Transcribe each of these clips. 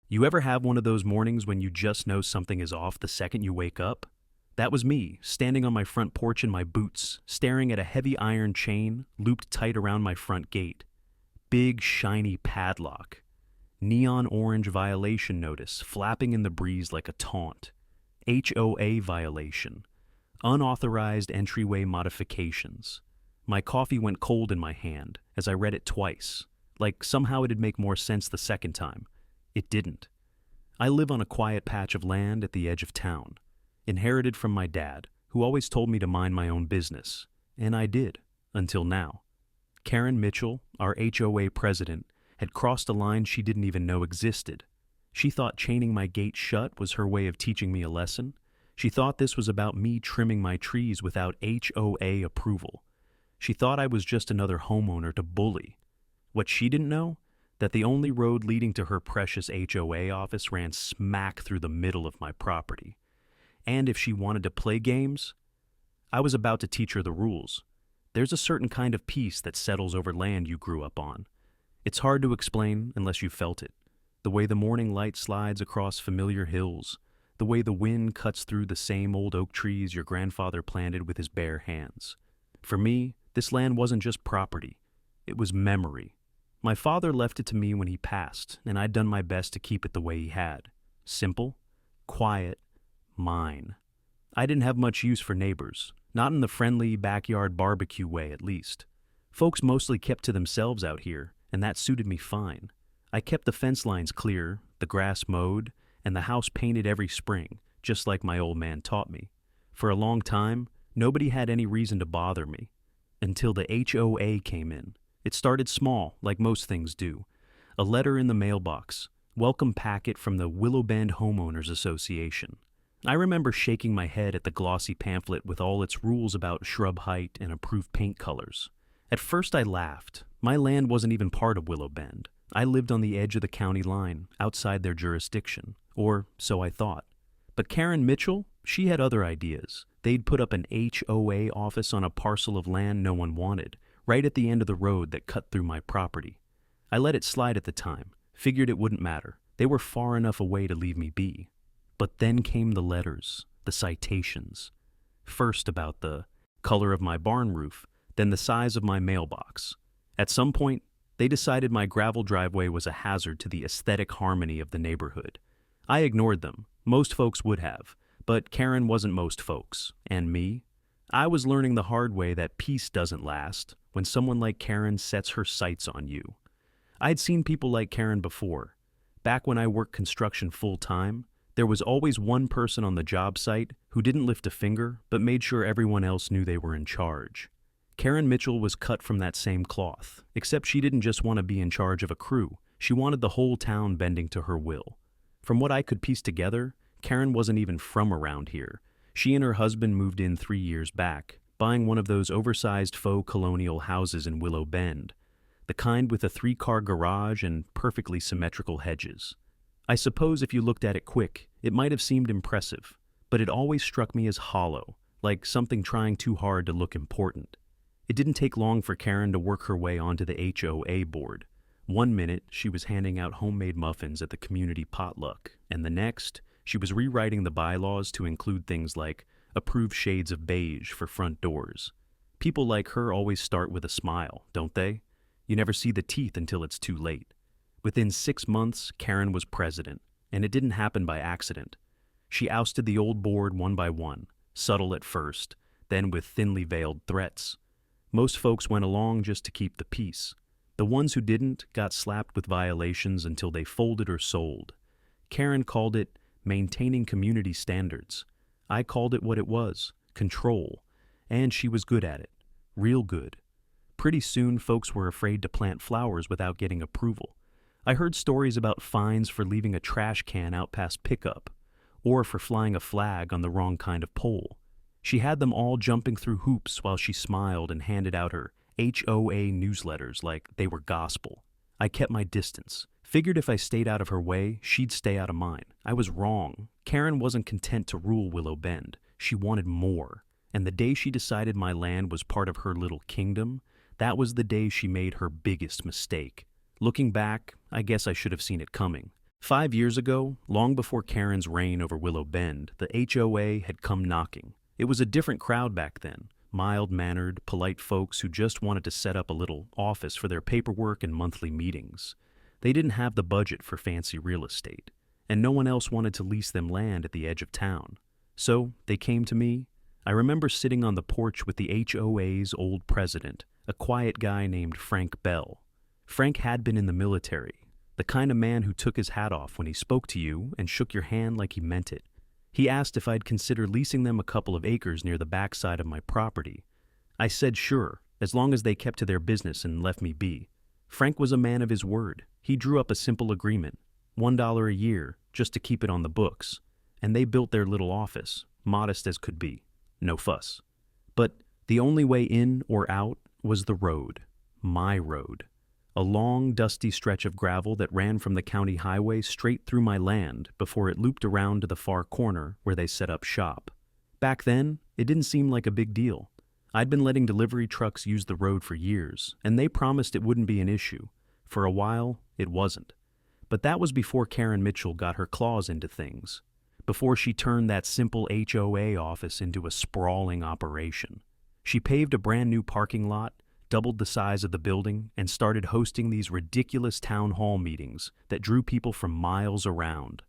You ever have one of those mornings when you just know something is off the second you wake up? That was me, standing on my front porch in my boots, staring at a heavy iron chain looped tight around my front gate. Big, shiny padlock. Neon orange violation notice flapping in the breeze like a taunt. HOA violation. Unauthorized entryway modifications. My coffee went cold in my hand as I read it twice, like somehow it'd make more sense the second time. It didn't. I live on a quiet patch of land at the edge of town, inherited from my dad, who always told me to mind my own business, and I did, until now. Karen Mitchell, our HOA president, had crossed a line she didn't even know existed. She thought chaining my gate shut was her way of teaching me a lesson. She thought this was about me trimming my trees without HOA approval. She thought I was just another homeowner to bully. What she didn't know? That the only road leading to her precious HOA office ran smack through the middle of my property. And if she wanted to play games, I was about to teach her the rules. There's a certain kind of peace that settles over land you grew up on. It's hard to explain unless you felt it. The way the morning light slides across familiar hills, the way the wind cuts through the same old oak trees your grandfather planted with his bare hands. For me, this land wasn't just property. It was memory. My father left it to me when he passed, and I'd done my best to keep it the way he had. Simple, quiet, mine. I didn't have much use for neighbors, not in the friendly backyard barbecue way at least. Folks mostly kept to themselves out here, and that suited me fine. I kept the fence lines clear, the grass mowed, and the house painted every spring, just like my old man taught me. For a long time, nobody had any reason to bother me, until the HOA came in. It started small, like most things do. A letter in the mailbox, welcome packet from the Willow Bend Homeowners Association. I remember shaking my head at the glossy pamphlet with all its rules about shrub height and approved paint colors. At first I laughed. My land wasn't even part of Willow Bend. I lived on the edge of the county line, outside their jurisdiction, or so I thought. But Karen Mitchell, she had other ideas. They'd put up an HOA office on a parcel of land no one wanted, right at the end of the road that cut through my property. I let it slide at the time, figured it wouldn't matter. They were far enough away to leave me be. But then came the letters, the citations. First about the color of my barn roof, then the size of my mailbox. At some point, they decided my gravel driveway was a hazard to the aesthetic harmony of the neighborhood. I ignored them. Most folks would have, but Karen wasn't most folks. And me? I was learning the hard way that peace doesn't last when someone like Karen sets her sights on you. I'd seen people like Karen before. Back when I worked construction full-time, there was always one person on the job site who didn't lift a finger but made sure everyone else knew they were in charge. Karen Mitchell was cut from that same cloth, except she didn't just want to be in charge of a crew. She wanted the whole town bending to her will. From what I could piece together, Karen wasn't even from around here. She and her husband moved in 3 years back, buying one of those oversized faux colonial houses in Willow Bend, the kind with a 3-car garage and perfectly symmetrical hedges. I suppose if you looked at it quick, it might have seemed impressive, but it always struck me as hollow, like something trying too hard to look important. It didn't take long for Karen to work her way onto the HOA board. One minute, she was handing out homemade muffins at the community potluck, and the next, she was rewriting the bylaws to include things like approved shades of beige for front doors. People like her always start with a smile, don't they? You never see the teeth until it's too late. Within 6 months, Karen was president, and it didn't happen by accident. She ousted the old board one by one, subtle at first, then with thinly veiled threats. Most folks went along just to keep the peace. The ones who didn't got slapped with violations until they folded or sold. Karen called it maintaining community standards. I called it what it was, control, and she was good at it, real good. Pretty soon folks were afraid to plant flowers without getting approval. I heard stories about fines for leaving a trash can out past pickup, or for flying a flag on the wrong kind of pole. She had them all jumping through hoops while she smiled and handed out her HOA newsletters like they were gospel. I kept my distance. Figured if I stayed out of her way, she'd stay out of mine. I was wrong. Karen wasn't content to rule Willow Bend. She wanted more. And the day she decided my land was part of her little kingdom, that was the day she made her biggest mistake. Looking back, I guess I should have seen it coming. 5 years ago, long before Karen's reign over Willow Bend, the HOA had come knocking. It was a different crowd back then, mild-mannered, polite folks who just wanted to set up a little office for their paperwork and monthly meetings. They didn't have the budget for fancy real estate, and no one else wanted to lease them land at the edge of town. So they came to me. I remember sitting on the porch with the HOA's old president, a quiet guy named Frank Bell. Frank had been in the military, the kind of man who took his hat off when he spoke to you and shook your hand like he meant it. He asked if I'd consider leasing them a couple of acres near the backside of my property. I said sure, as long as they kept to their business and left me be. Frank was a man of his word. He drew up a simple agreement, $1 a year, just to keep it on the books. And they built their little office, modest as could be. No fuss. But the only way in or out was the road. My road. A long, dusty stretch of gravel that ran from the county highway straight through my land before it looped around to the far corner where they set up shop. Back then, it didn't seem like a big deal. I'd been letting delivery trucks use the road for years, and they promised it wouldn't be an issue. For a while, it wasn't. But that was before Karen Mitchell got her claws into things, before she turned that simple HOA office into a sprawling operation. She paved a brand new parking lot, doubled the size of the building, and started hosting these ridiculous town hall meetings that drew people from miles around.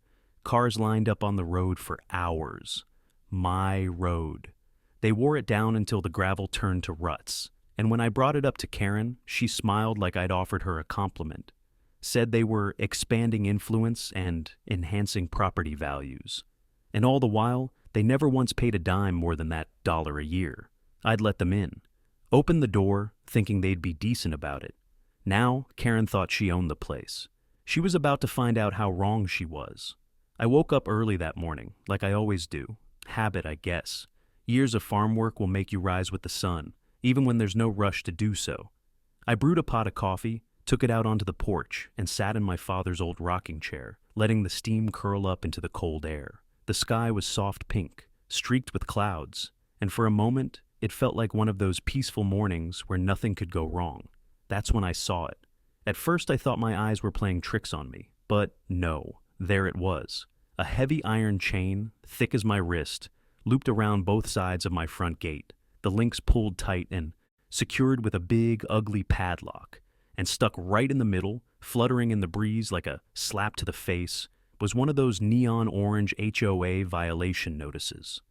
Cars lined up on the road for hours. My road. They wore it down until the gravel turned to ruts, and when I brought it up to Karen, she smiled like I'd offered her a compliment. Said they were expanding influence and enhancing property values. And all the while, they never once paid a dime more than that $1 a year. I'd let them in. Opened the door, thinking they'd be decent about it. Now, Karen thought she owned the place. She was about to find out how wrong she was. I woke up early that morning, like I always do. Habit, I guess. Years of farm work will make you rise with the sun, even when there's no rush to do so. I brewed a pot of coffee, took it out onto the porch, and sat in my father's old rocking chair, letting the steam curl up into the cold air. The sky was soft pink, streaked with clouds, and for a moment, it felt like one of those peaceful mornings where nothing could go wrong. That's when I saw it. At first I thought my eyes were playing tricks on me, but no, there it was. A heavy iron chain, thick as my wrist, looped around both sides of my front gate, the links pulled tight and secured with a big, ugly padlock, and stuck right in the middle, fluttering in the breeze like a slap to the face, was one of those neon orange HOA violation notices.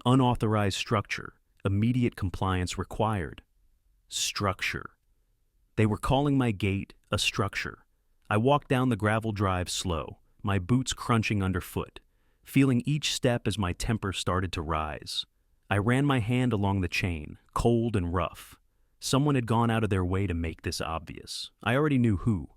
Unauthorized structure. Immediate compliance required. Structure. They were calling my gate a structure. I walked down the gravel drive slow, my boots crunching underfoot, feeling each step as my temper started to rise. I ran my hand along the chain, cold and rough. Someone had gone out of their way to make this obvious. I already knew who.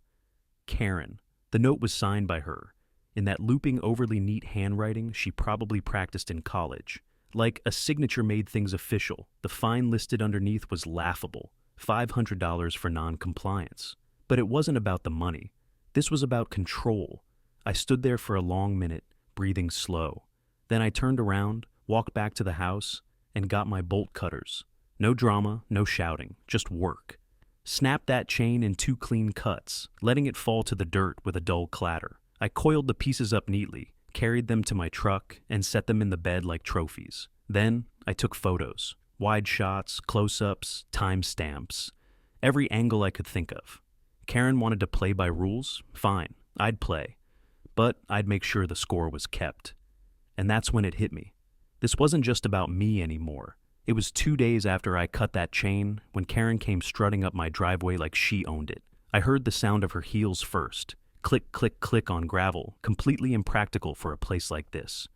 Karen. The note was signed by her, in that looping, overly neat handwriting she probably practiced in college. Like a signature made things official, the fine listed underneath was laughable, $500 for non-compliance. But it wasn't about the money. This was about control. I stood there for a long minute, breathing slow. Then I turned around, walked back to the house, and got my bolt cutters. No drama, no shouting, just work. Snapped that chain in 2 clean cuts, letting it fall to the dirt with a dull clatter. I coiled the pieces up neatly, carried them to my truck, and set them in the bed like trophies. Then I took photos, wide shots, close-ups, timestamps, every angle I could think of. Karen wanted to play by rules? Fine, I'd play. But I'd make sure the score was kept. And that's when it hit me. This wasn't just about me anymore. It was 2 days after I cut that chain when Karen came strutting up my driveway like she owned it. I heard the sound of her heels first. Click, click, click on gravel, completely impractical for a place like this.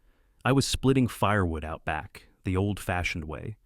I was splitting firewood out back, the old-fashioned way,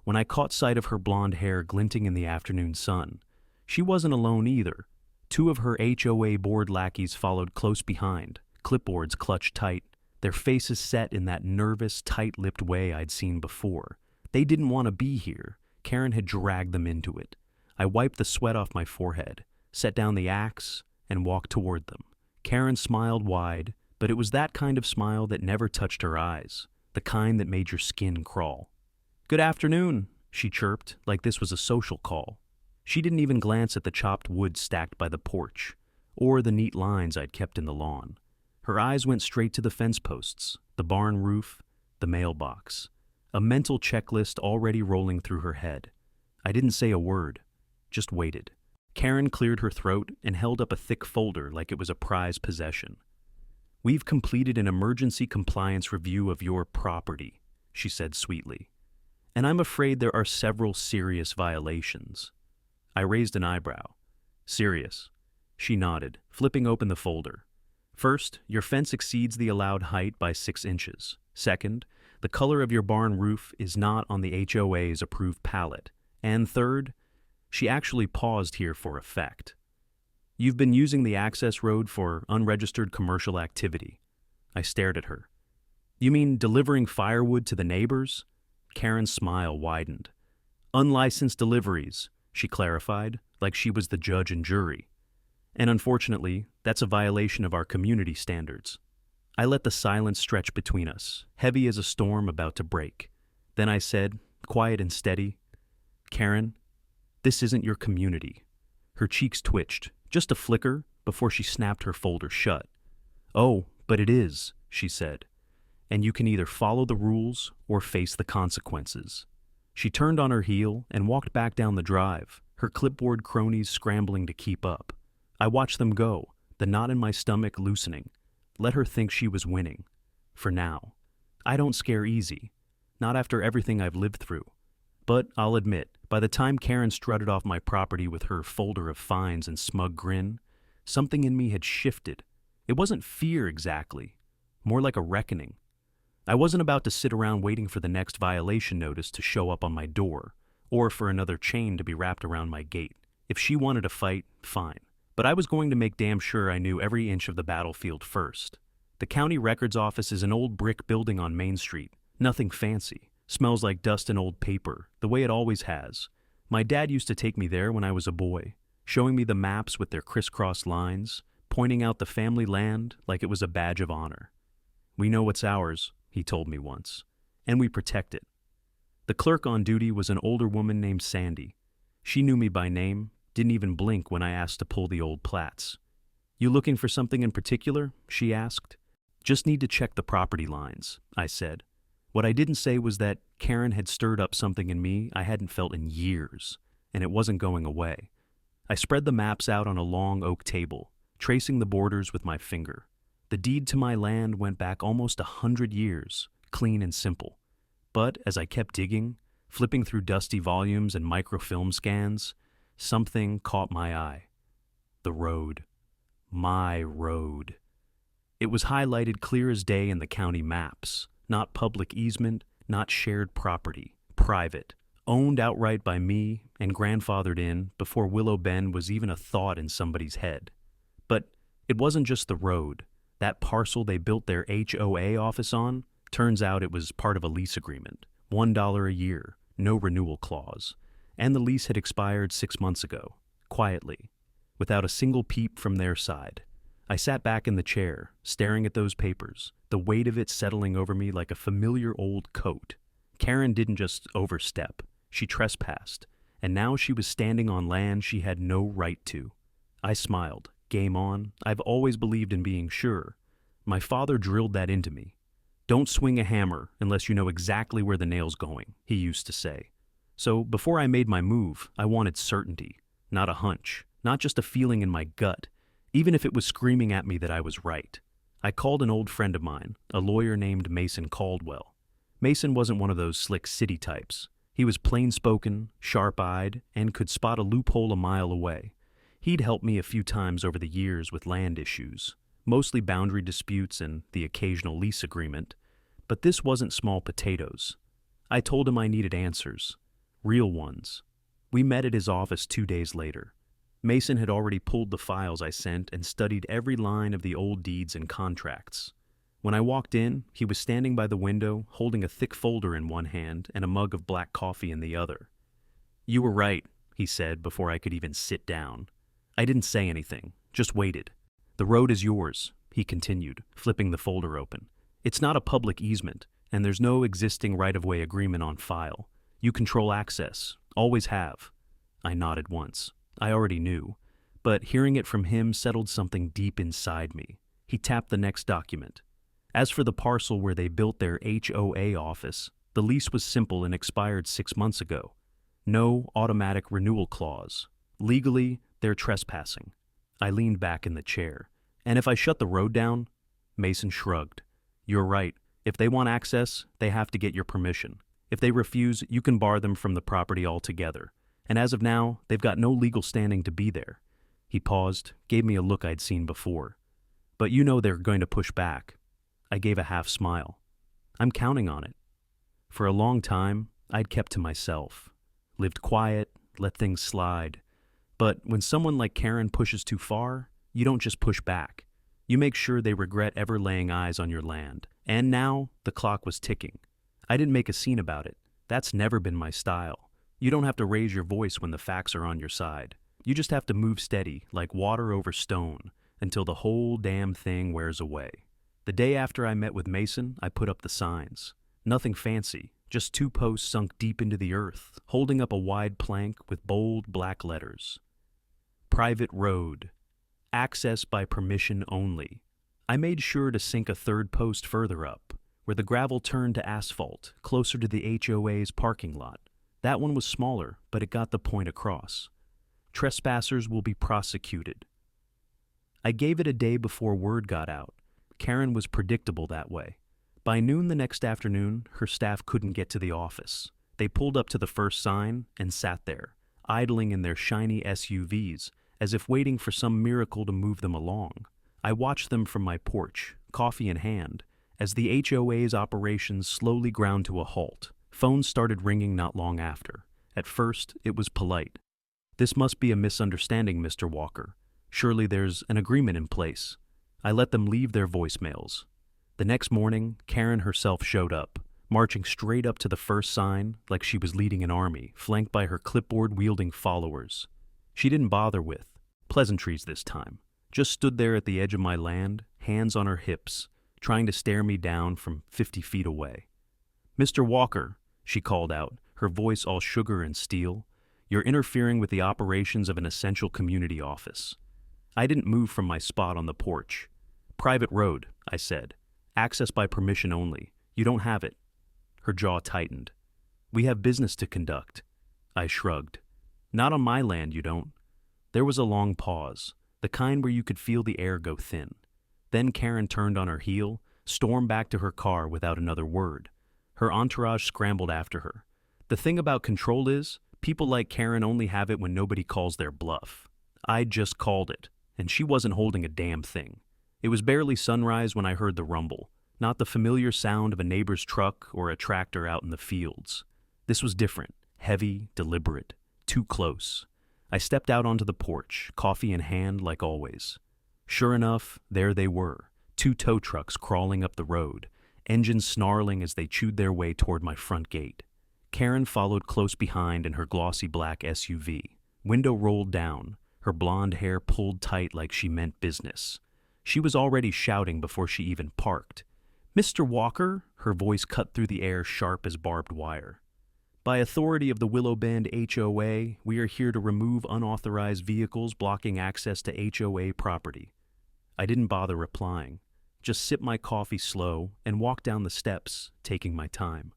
when I caught sight of her blonde hair glinting in the afternoon sun. She wasn't alone either. 2 of her HOA board lackeys followed close behind, clipboards clutched tight, their faces set in that nervous, tight-lipped way I'd seen before. They didn't want to be here. Karen had dragged them into it. I wiped the sweat off my forehead, set down the axe, and walked toward them. Karen smiled wide, but it was that kind of smile that never touched her eyes, the kind that made your skin crawl. "Good afternoon," she chirped, like this was a social call. She didn't even glance at the chopped wood stacked by the porch, or the neat lines I'd kept in the lawn. Her eyes went straight to the fence posts, the barn roof, the mailbox. A mental checklist already rolling through her head. I didn't say a word, just waited. Karen cleared her throat and held up a thick folder like it was a prized possession. "We've completed an emergency compliance review of your property," she said sweetly. "And I'm afraid there are several serious violations." I raised an eyebrow. "Serious?" She nodded, flipping open the folder. "First, your fence exceeds the allowed height by 6 inches. Second, the color of your barn roof is not on the HOA's approved palette. And third," she actually paused here for effect, "you've been using the access road for unregistered commercial activity." I stared at her. "You mean delivering firewood to the neighbors?" Karen's smile widened. "Unlicensed deliveries," she clarified, like she was the judge and jury. "And unfortunately, that's a violation of our community standards." I let the silence stretch between us, heavy as a storm about to break. Then I said, quiet and steady, "Karen, this isn't your community." Her cheeks twitched, just a flicker, before she snapped her folder shut. "Oh, but it is," she said. "And you can either follow the rules or face the consequences." She turned on her heel and walked back down the drive, her clipboard cronies scrambling to keep up. I watched them go, the knot in my stomach loosening. Let her think she was winning. For now. I don't scare easy. Not after everything I've lived through. But I'll admit, by the time Karen strutted off my property with her folder of fines and smug grin, something in me had shifted. It wasn't fear exactly, more like a reckoning. I wasn't about to sit around waiting for the next violation notice to show up on my door, or for another chain to be wrapped around my gate. If she wanted to fight, fine. But I was going to make damn sure I knew every inch of the battlefield first. The county records office is an old brick building on Main Street. Nothing fancy. Smells like dust and old paper, the way it always has. My dad used to take me there when I was a boy, showing me the maps with their crisscross lines, pointing out the family land like it was a badge of honor. "We know what's ours," he told me once, "and we protect it." The clerk on duty was an older woman named Sandy. She knew me by name, didn't even blink when I asked to pull the old plats. "You looking for something in particular?" she asked. "Just need to check the property lines," I said. What I didn't say was that Karen had stirred up something in me I hadn't felt in years, and it wasn't going away. I spread the maps out on a long oak table, tracing the borders with my finger. The deed to my land went back almost 100 years, clean and simple. But as I kept digging, flipping through dusty volumes and microfilm scans, something caught my eye. The road. My road. It was highlighted clear as day in the county maps. Not public easement, not shared property. Private. Owned outright by me and grandfathered in before Willow Bend was even a thought in somebody's head. But it wasn't just the road. That parcel they built their HOA office on, turns out it was part of a lease agreement. $1 a year, no renewal clause. And the lease had expired 6 months ago, quietly, without a single peep from their side. I sat back in the chair, staring at those papers, the weight of it settling over me like a familiar old coat. Karen didn't just overstep, she trespassed, and now she was standing on land she had no right to. I smiled. Game on. I've always believed in being sure. My father drilled that into me. "Don't swing a hammer unless you know exactly where the nail's going," he used to say. So before I made my move, I wanted certainty, not a hunch, not just a feeling in my gut, even if it was screaming at me that I was right. I called an old friend of mine, a lawyer named Mason Caldwell. Mason wasn't one of those slick city types. He was plain-spoken, sharp-eyed, and could spot a loophole a mile away. He'd helped me a few times over the years with land issues, mostly boundary disputes and the occasional lease agreement, but this wasn't small potatoes. I told him I needed answers. Real ones. We met at his office 2 days later. Mason had already pulled the files I sent and studied every line of the old deeds and contracts. When I walked in, he was standing by the window, holding a thick folder in one hand and a mug of black coffee in the other. "You were right," he said before I could even sit down. I didn't say anything, just waited. "The road is yours," he continued, flipping the folder open. "It's not a public easement, and there's no existing right-of-way agreement on file. You control access, always have." I nodded once. I already knew, but hearing it from him settled something deep inside me. He tapped the next document. As for the parcel where they built their HOA office, the lease was simple and expired 6 months ago. No automatic renewal clause. Legally, they're trespassing. I leaned back in the chair. And if I shut the road down? Mason shrugged. You're right. If they want access, they have to get your permission. If they refuse, you can bar them from the property altogether. And as of now, they've got no legal standing to be there. He paused, gave me a look I'd seen before. But you know they're going to push back. I gave a half smile. I'm counting on it. For a long time, I'd kept to myself. Lived quiet, let things slide. But when someone like Karen pushes too far, you don't just push back. You make sure they regret ever laying eyes on your land. And now, the clock was ticking. I didn't make a scene about it. That's never been my style. You don't have to raise your voice when the facts are on your side. You just have to move steady, like water over stone, until the whole damn thing wears away. The day after I met with Mason, I put up the signs. Nothing fancy, just 2 posts sunk deep into the earth, holding up a wide plank with bold black letters. Private road. Access by permission only. I made sure to sink a 3rd post further up, where the gravel turned to asphalt, closer to the HOA's parking lot. That one was smaller, but it got the point across. Trespassers will be prosecuted. I gave it a day before word got out. Karen was predictable that way. By noon the next afternoon, her staff couldn't get to the office. They pulled up to the first sign and sat there, idling in their shiny SUVs, as if waiting for some miracle to move them along. I watched them from my porch, coffee in hand, as the HOA's operations slowly ground to a halt. Phones started ringing not long after. At first, it was polite. This must be a misunderstanding, Mr. Walker. Surely there's an agreement in place. I let them leave their voicemails. The next morning, Karen herself showed up, marching straight up to the first sign like she was leading an army, flanked by her clipboard-wielding followers. She didn't bother with pleasantries this time, just stood there at the edge of my land, hands on her hips, trying to stare me down from 50 feet away. Mr. Walker, she called out, her voice all sugar and steel, you're interfering with the operations of an essential community office. I didn't move from my spot on the porch. Private road, I said. Access by permission only. You don't have it. Her jaw tightened. We have business to conduct. I shrugged. Not on my land, you don't. There was a long pause, the kind where you could feel the air go thin. Then Karen turned on her heel, stormed back to her car without another word. Her entourage scrambled after her. The thing about control is, people like Karen only have it when nobody calls their bluff. I'd just called it, and she wasn't holding a damn thing. It was barely sunrise when I heard the rumble, not the familiar sound of a neighbor's truck or a tractor out in the fields. This was different, heavy, deliberate, too close. I stepped out onto the porch, coffee in hand like always. Sure enough, there they were, 2 tow trucks crawling up the road, engines snarling as they chewed their way toward my front gate. Karen followed close behind in her glossy black SUV, window rolled down, her blonde hair pulled tight like she meant business. She was already shouting before she even parked. Mr. Walker, her voice cut through the air sharp as barbed wire. By authority of the Willow Bend HOA, we are here to remove unauthorized vehicles blocking access to HOA property. I didn't bother replying, just sipped my coffee slow and walked down the steps, taking my time.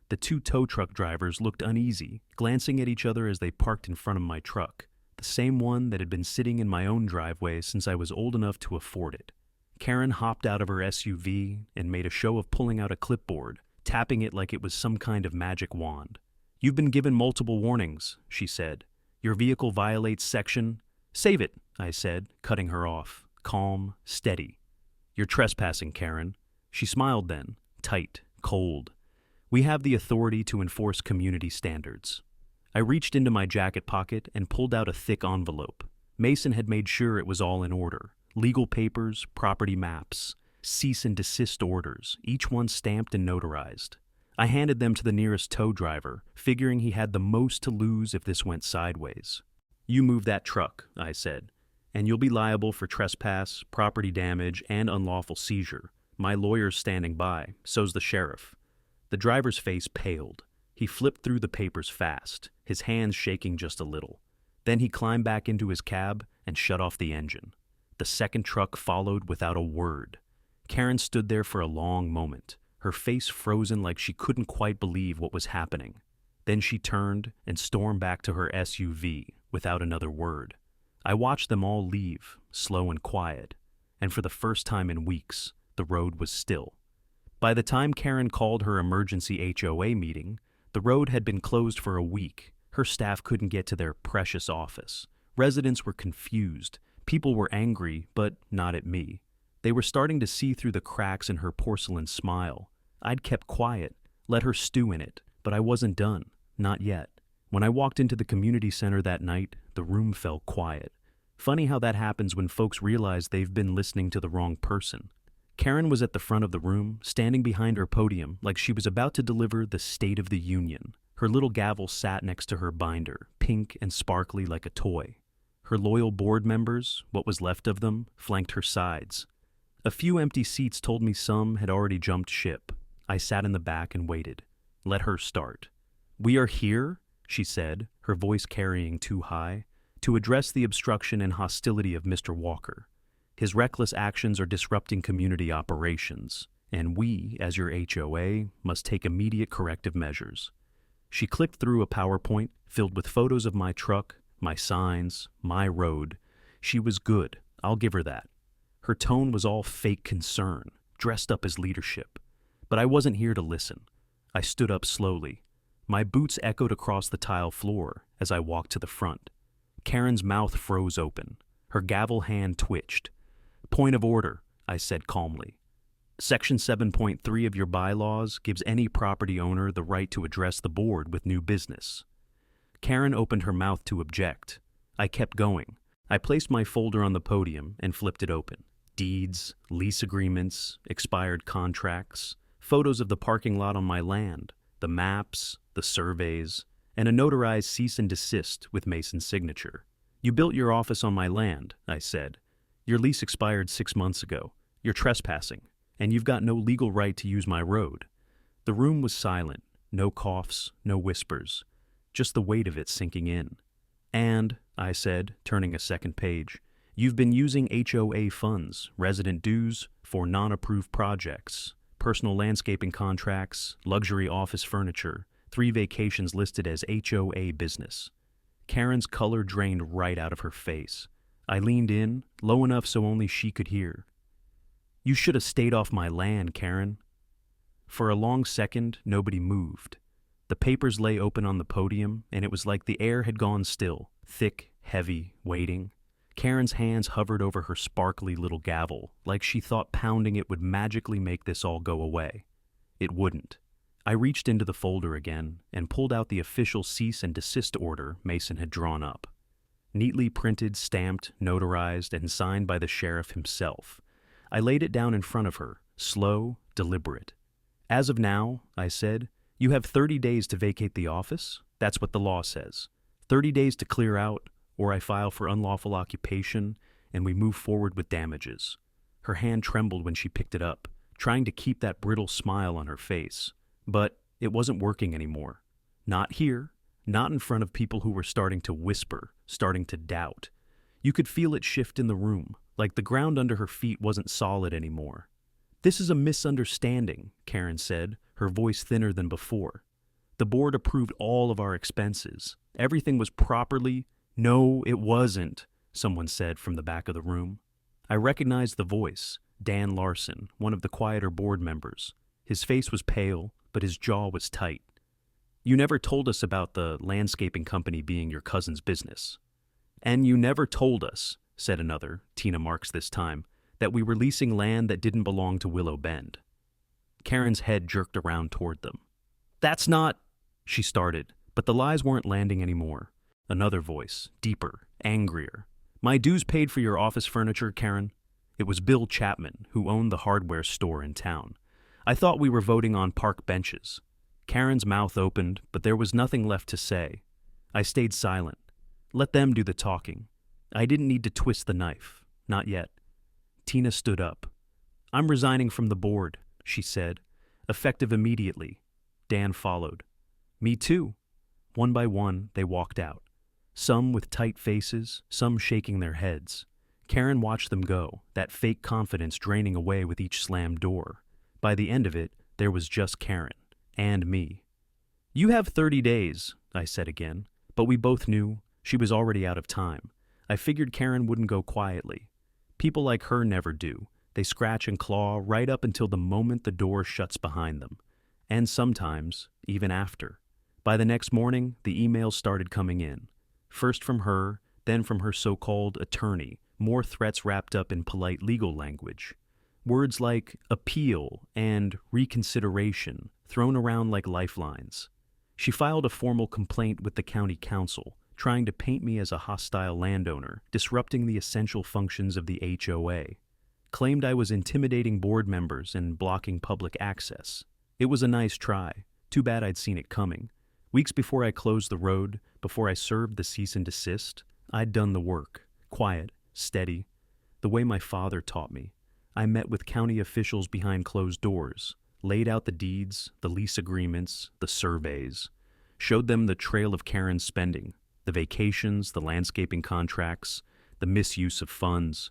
The 2 tow truck drivers looked uneasy, glancing at each other as they parked in front of my truck, the same one that had been sitting in my own driveway since I was old enough to afford it. Karen hopped out of her SUV and made a show of pulling out a clipboard, tapping it like it was some kind of magic wand. You've been given multiple warnings, she said. Your vehicle violates section... Save it, I said, cutting her off, calm, steady. You're trespassing, Karen. She smiled then, tight, cold. We have the authority to enforce community standards. I reached into my jacket pocket and pulled out a thick envelope. Mason had made sure it was all in order. Legal papers, property maps, cease and desist orders, each one stamped and notarized. I handed them to the nearest tow driver, figuring he had the most to lose if this went sideways. You move that truck, I said, and you'll be liable for trespass, property damage, and unlawful seizure. My lawyer's standing by, so's the sheriff. The driver's face paled. He flipped through the papers fast, his hands shaking just a little. Then he climbed back into his cab and shut off the engine. The second truck followed without a word. Karen stood there for a long moment, her face frozen like she couldn't quite believe what was happening. Then she turned and stormed back to her SUV without another word. I watched them all leave, slow and quiet, and for the first time in weeks, the road was still. By the time Karen called her emergency HOA meeting, the road had been closed for a week. Her staff couldn't get to their precious office. Residents were confused. People were angry, but not at me. They were starting to see through the cracks in her porcelain smile. I'd kept quiet, let her stew in it, but I wasn't done. Not yet. When I walked into the community center that night, the room fell quiet. Funny how that happens when folks realize they've been listening to the wrong person. Karen was at the front of the room, standing behind her podium like she was about to deliver the State of the Union. Her little gavel sat next to her binder, pink and sparkly like a toy. Her loyal board members, what was left of them, flanked her sides. A few empty seats told me some had already jumped ship. I sat in the back and waited. Let her start. "We are here," she said, her voice carrying too high, "to address the obstruction and hostility of Mr. Walker. His reckless actions are disrupting community operations, and we, as your HOA, must take immediate corrective measures." She clicked through a PowerPoint filled with photos of my truck, my signs, my road. She was good, I'll give her that. Her tone was all fake concern, dressed up as leadership. But I wasn't here to listen. I stood up slowly. My boots echoed across the tile floor as I walked to the front. Karen's mouth froze open. Her gavel hand twitched. "Point of order," I said calmly. "Section 7.3 of your bylaws gives any property owner the right to address the board with new business." Karen opened her mouth to object. I kept going. I placed my folder on the podium and flipped it open. Deeds, lease agreements, expired contracts, photos of the parking lot on my land, the maps, the surveys, and a notarized cease and desist with Mason's signature. "You built your office on my land," I said. "Your lease expired 6 months ago. You're trespassing, and you've got no legal right to use my road." The room was silent, no coughs, no whispers, just the weight of it sinking in. "And," I said, turning a second page, "you've been using HOA funds, resident dues, for non-approved projects, personal landscaping contracts, luxury office furniture, 3 vacations listed as HOA business." Karen's color drained right out of her face. I leaned in, low enough so only she could hear. "You should have stayed off my land, Karen." For a long second, nobody moved. The papers lay open on the podium, and it was like the air had gone still, thick, heavy, waiting. Karen's hands hovered over her sparkly little gavel, like she thought pounding it would magically make this all go away. It wouldn't. I reached into the folder again and pulled out the official cease and desist order Mason had drawn up. Neatly printed, stamped, notarized, and signed by the sheriff himself. I laid it down in front of her, slow, deliberate. "As of now," I said, "you have 30 days to vacate the office. That's what the law says. 30 days to clear out, or I file for unlawful occupation, and we move forward with damages." Her hand trembled when she picked it up, trying to keep that brittle smile on her face. But it wasn't working anymore. Not here, not in front of people who were starting to whisper, starting to doubt. You could feel it shift in the room, like the ground under her feet wasn't solid anymore. "This is a misunderstanding," Karen said, her voice thinner than before. "The board approved all of our expenses. Everything was properly—" "No, it wasn't," someone said from the back of the room. I recognized the voice, Dan Larson, one of the quieter board members. His face was pale, but his jaw was tight. "You never told us about the landscaping company being your cousin's business." "And you never told us," said another, Tina Marks this time, "that we were leasing land that didn't belong to Willow Bend." Karen's head jerked around toward them. "That's not—" she started, but the lies weren't landing anymore. Another voice, deeper, angrier. "My dues paid for your office furniture, Karen." It was Bill Chapman, who owned the hardware store in town. "I thought we were voting on park benches." Karen's mouth opened, but there was nothing left to say. I stayed silent. Let them do the talking. I didn't need to twist the knife. Not yet. Tina stood up. "I'm resigning from the board," she said, "effective immediately." Dan followed. "Me too." One by one, they walked out. Some with tight faces, some shaking their heads. Karen watched them go, that fake confidence draining away with each slammed door. By the end of it, there was just Karen. And me. "You have 30 days, I said again, but we both knew she was already out of time. I figured Karen wouldn't go quietly. People like her never do. They scratch and claw right up until the moment the door shuts behind them. And sometimes, even after. By the next morning, the emails started coming in. First from her, then from her so-called attorney, more threats wrapped up in polite legal language. Words like appeal and reconsideration thrown around like lifelines. She filed a formal complaint with the county council, trying to paint me as a hostile landowner, disrupting the essential functions of the HOA. Claimed I was intimidating board members and blocking public access. It was a nice try. Too bad I'd seen it coming. Weeks before I closed the road, before I served the cease and desist, I'd done the work. Quiet, steady, the way my father taught me. I met with county officials behind closed doors, laid out the deeds, the lease agreements, the surveys, showed them the trail of Karen's spending, the vacations, the landscaping contracts, the misuse of funds,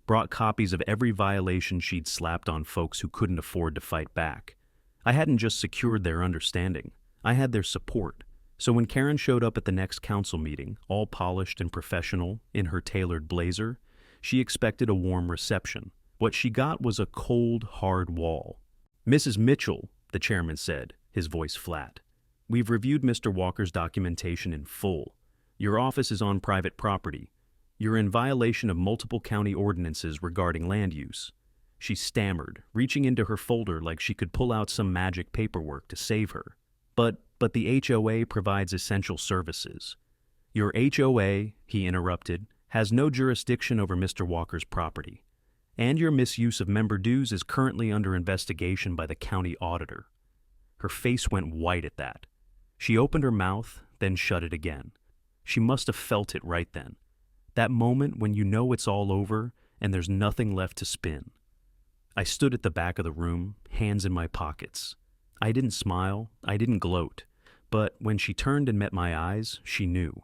brought copies of every violation she'd slapped on folks who couldn't afford to fight back. I hadn't just secured their understanding, I had their support. So when Karen showed up at the next council meeting, all polished and professional, in her tailored blazer, she expected a warm reception. What she got was a cold, hard wall. "Mrs. Mitchell," the chairman said, his voice flat, "we've reviewed Mr. Walker's documentation in full. Your office is on private property. You're in violation of multiple county ordinances regarding land use." She stammered, reaching into her folder like she could pull out some magic paperwork to save her. But the HOA provides essential services. "Your HOA," he interrupted, "has no jurisdiction over Mr. Walker's property. And your misuse of member dues is currently under investigation by the county auditor." Her face went white at that. She opened her mouth, then shut it again. She must have felt it right then. That moment when you know it's all over and there's nothing left to spin. I stood at the back of the room, hands in my pockets. I didn't smile, I didn't gloat, but when she turned and met my eyes, she knew.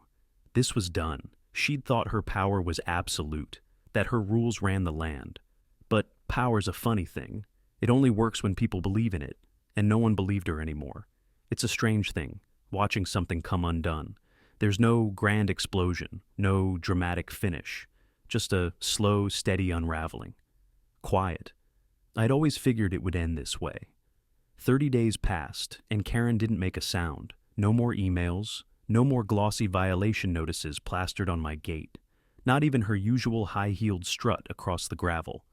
This was done. She'd thought her power was absolute, that her rules ran the land. But power's a funny thing. It only works when people believe in it, and no one believed her anymore. It's a strange thing, watching something come undone. There's no grand explosion, no dramatic finish, just a slow, steady unraveling. Quiet. I'd always figured it would end this way. 30 days passed, and Karen didn't make a sound. No more emails, no more glossy violation notices plastered on my gate. Not even her usual high-heeled strut across the gravel.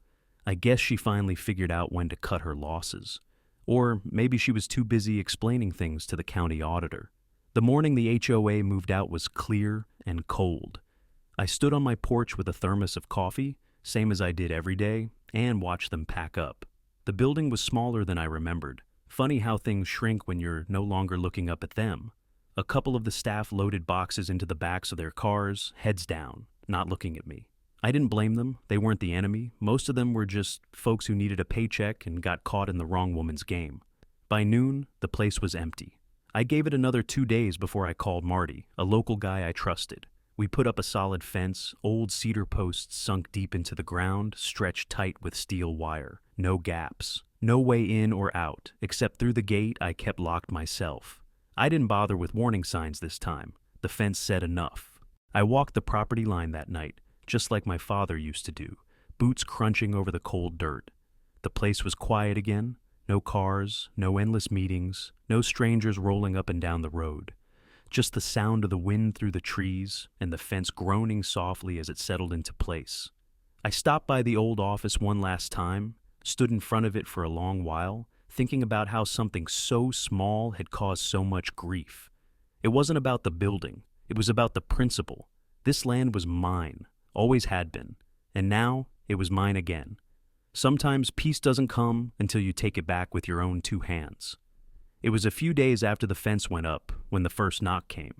I guess she finally figured out when to cut her losses. Or maybe she was too busy explaining things to the county auditor. The morning the HOA moved out was clear and cold. I stood on my porch with a thermos of coffee, same as I did every day, and watched them pack up. The building was smaller than I remembered. Funny how things shrink when you're no longer looking up at them. A couple of the staff loaded boxes into the backs of their cars, heads down, not looking at me. I didn't blame them. They weren't the enemy. Most of them were just folks who needed a paycheck and got caught in the wrong woman's game. By noon, the place was empty. I gave it another 2 days before I called Marty, a local guy I trusted. We put up a solid fence, old cedar posts sunk deep into the ground, stretched tight with steel wire. No gaps. No way in or out, except through the gate I kept locked myself. I didn't bother with warning signs this time. The fence said enough. I walked the property line that night, just like my father used to do, boots crunching over the cold dirt. The place was quiet again. No cars, no endless meetings, no strangers rolling up and down the road. Just the sound of the wind through the trees and the fence groaning softly as it settled into place. I stopped by the old office one last time, stood in front of it for a long while, thinking about how something so small had caused so much grief. It wasn't about the building, it was about the principle. This land was mine, always had been, and now it was mine again. Sometimes peace doesn't come until you take it back with your own 2 hands. It was a few days after the fence went up when the first knock came.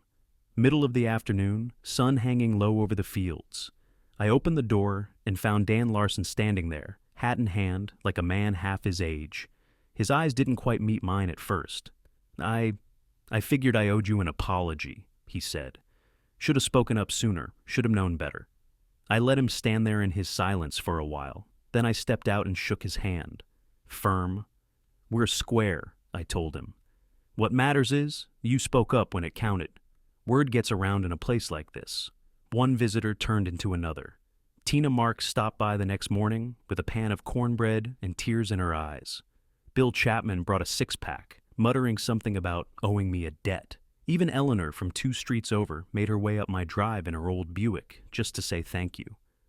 Middle of the afternoon, sun hanging low over the fields. I opened the door and found Dan Larson standing there, hat in hand, like a man half his age. His eyes didn't quite meet mine at first. I figured I owed you an apology, he said. Should have spoken up sooner, should have known better. I let him stand there in his silence for a while. Then I stepped out and shook his hand. Firm. "We're square," I told him. "What matters is, you spoke up when it counted." Word gets around in a place like this. One visitor turned into another. Tina Marks stopped by the next morning with a pan of cornbread and tears in her eyes. Bill Chapman brought a six-pack, muttering something about owing me a debt. Even Eleanor from 2 streets over made her way up my drive in her old Buick just to say thank you.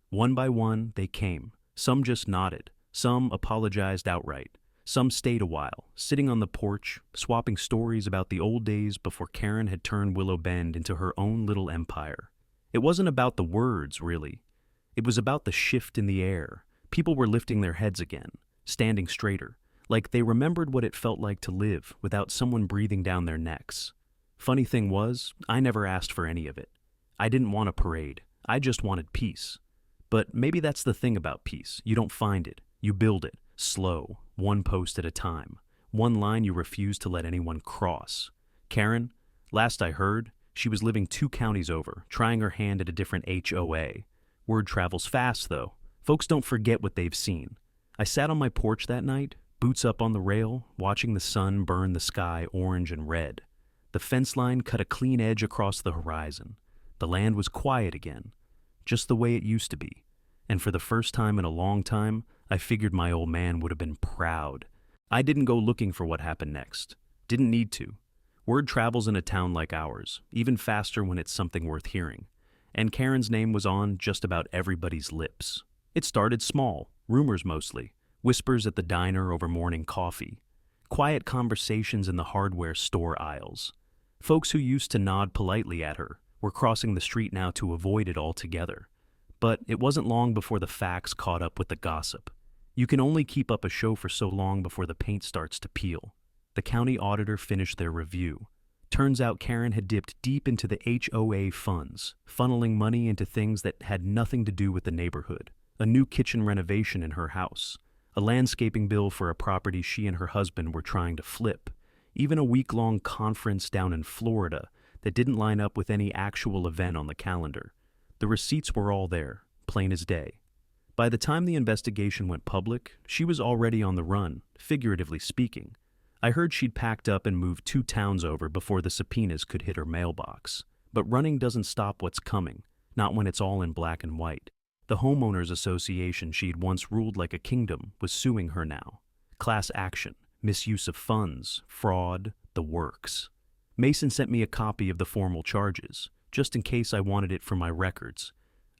One by one, they came. Some just nodded. Some apologized outright. Some stayed a while, sitting on the porch, swapping stories about the old days before Karen had turned Willow Bend into her own little empire. It wasn't about the words, really. It was about the shift in the air. People were lifting their heads again, standing straighter, like they remembered what it felt like to live without someone breathing down their necks. Funny thing was, I never asked for any of it. I didn't want a parade. I just wanted peace. But maybe that's the thing about peace. You don't find it. You build it, slow, one post at a time. One line you refuse to let anyone cross. Karen, last I heard, she was living 2 counties over, trying her hand at a different HOA. Word travels fast, though. Folks don't forget what they've seen. I sat on my porch that night, boots up on the rail, watching the sun burn the sky orange and red. The fence line cut a clean edge across the horizon. The land was quiet again, just the way it used to be. And for the first time in a long time, I figured my old man would have been proud. I didn't go looking for what happened next. Didn't need to. Word travels in a town like ours, even faster when it's something worth hearing. And Karen's name was on just about everybody's lips. It started small, rumors mostly, whispers at the diner over morning coffee, quiet conversations in the hardware store aisles. Folks who used to nod politely at her were crossing the street now to avoid it altogether. But it wasn't long before the facts caught up with the gossip. You can only keep up a show for so long before the paint starts to peel. The county auditor finished their review. Turns out Karen had dipped deep into the HOA funds, funneling money into things that had nothing to do with the neighborhood. A new kitchen renovation in her house, a landscaping bill for a property she and her husband were trying to flip, even a week-long conference down in Florida that didn't line up with any actual event on the calendar. The receipts were all there, plain as day. By the time the investigation went public, she was already on the run, figuratively speaking. I heard she'd packed up and moved 2 towns over before the subpoenas could hit her mailbox. But running doesn't stop what's coming, not when it's all in black and white. The homeowners association she'd once ruled like a kingdom was suing her now. Class action, misuse of funds, fraud, the works. Mason sent me a copy of the formal charges, just in case I wanted it for my records.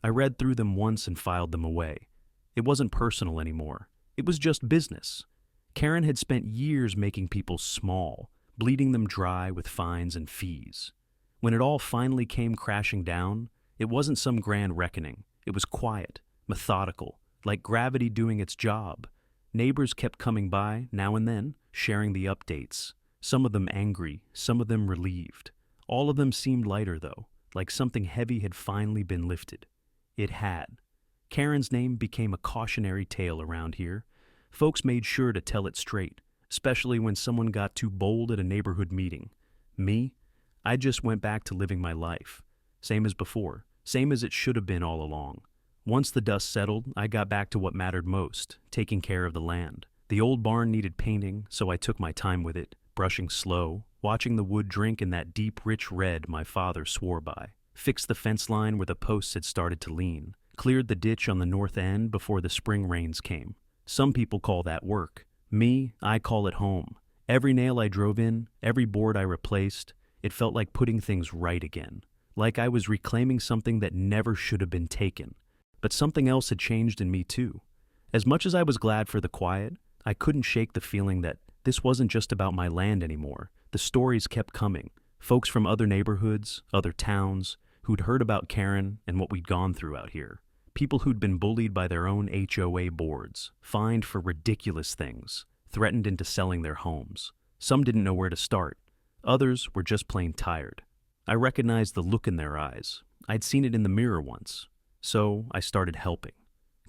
I read through them once and filed them away. It wasn't personal anymore. It was just business. Karen had spent years making people small, bleeding them dry with fines and fees. When it all finally came crashing down, it wasn't some grand reckoning. It was quiet, methodical, like gravity doing its job. Neighbors kept coming by, now and then, sharing the updates. Some of them angry, some of them relieved. All of them seemed lighter, though, like something heavy had finally been lifted. It had. Karen's name became a cautionary tale around here. Folks made sure to tell it straight, especially when someone got too bold at a neighborhood meeting. Me? I just went back to living my life. Same as before, same as it should have been all along. Once the dust settled, I got back to what mattered most, taking care of the land. The old barn needed painting, so I took my time with it, brushing slow, watching the wood drink in that deep, rich red my father swore by. Fixed the fence line where the posts had started to lean. Cleared the ditch on the north end before the spring rains came. Some people call that work. Me, I call it home. Every nail I drove in, every board I replaced, it felt like putting things right again. Like I was reclaiming something that never should have been taken. But something else had changed in me too. As much as I was glad for the quiet, I couldn't shake the feeling that this wasn't just about my land anymore. The stories kept coming. Folks from other neighborhoods, other towns, who'd heard about Karen and what we'd gone through out here. People who'd been bullied by their own HOA boards, fined for ridiculous things, threatened into selling their homes. Some didn't know where to start. Others were just plain tired. I recognized the look in their eyes. I'd seen it in the mirror once. So I started helping.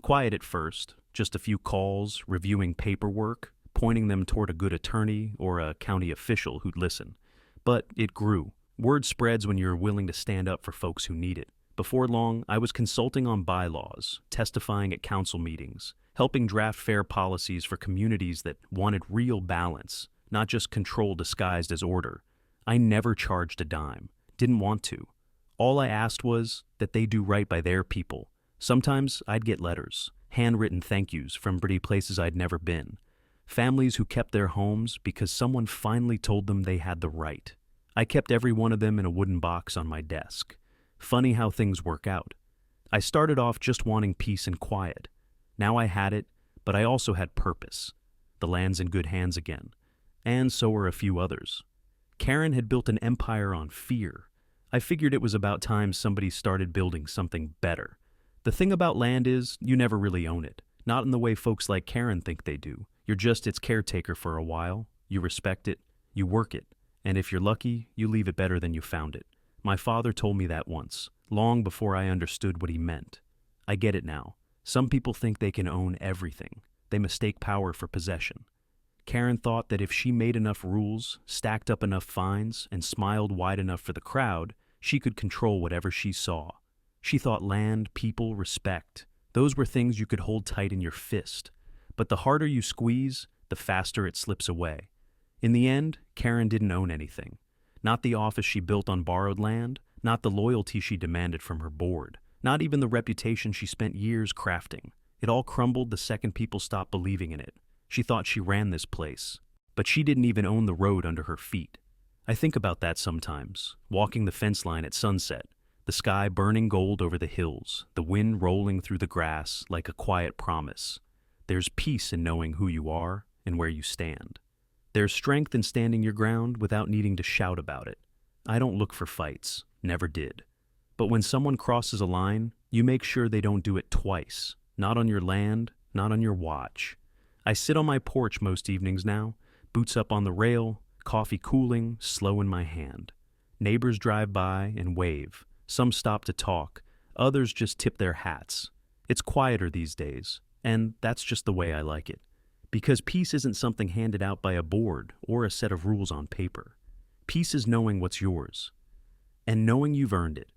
Quiet at first, just a few calls, reviewing paperwork, pointing them toward a good attorney or a county official who'd listen. But it grew. Word spreads when you're willing to stand up for folks who need it. Before long, I was consulting on bylaws, testifying at council meetings, helping draft fair policies for communities that wanted real balance, not just control disguised as order. I never charged a dime, didn't want to. All I asked was that they do right by their people. Sometimes I'd get letters, handwritten thank yous from pretty places I'd never been. Families who kept their homes because someone finally told them they had the right. I kept every one of them in a wooden box on my desk. Funny how things work out. I started off just wanting peace and quiet. Now I had it, but I also had purpose. The land's in good hands again. And so were a few others. Karen had built an empire on fear. I figured it was about time somebody started building something better. The thing about land is, you never really own it. Not in the way folks like Karen think they do. You're just its caretaker for a while. You respect it. You work it. And if you're lucky, you leave it better than you found it. My father told me that once, long before I understood what he meant. I get it now. Some people think they can own everything. They mistake power for possession. Karen thought that if she made enough rules, stacked up enough fines, and smiled wide enough for the crowd, she could control whatever she saw. She thought land, people, respect. Those were things you could hold tight in your fist. But the harder you squeeze, the faster it slips away. In the end, Karen didn't own anything. Not the office she built on borrowed land, not the loyalty she demanded from her board, not even the reputation she spent years crafting. It all crumbled the second people stopped believing in it. She thought she ran this place, but she didn't even own the road under her feet. I think about that sometimes, walking the fence line at sunset, the sky burning gold over the hills, the wind rolling through the grass like a quiet promise. There's peace in knowing who you are and where you stand. There's strength in standing your ground without needing to shout about it. I don't look for fights, never did. But when someone crosses a line, you make sure they don't do it twice. Not on your land, not on your watch. I sit on my porch most evenings now, boots up on the rail, coffee cooling, slow in my hand. Neighbors drive by and wave. Some stop to talk. Others just tip their hats. It's quieter these days, and that's just the way I like it. Because peace isn't something handed out by a board or a set of rules on paper. Peace is knowing what's yours, and knowing you've earned it.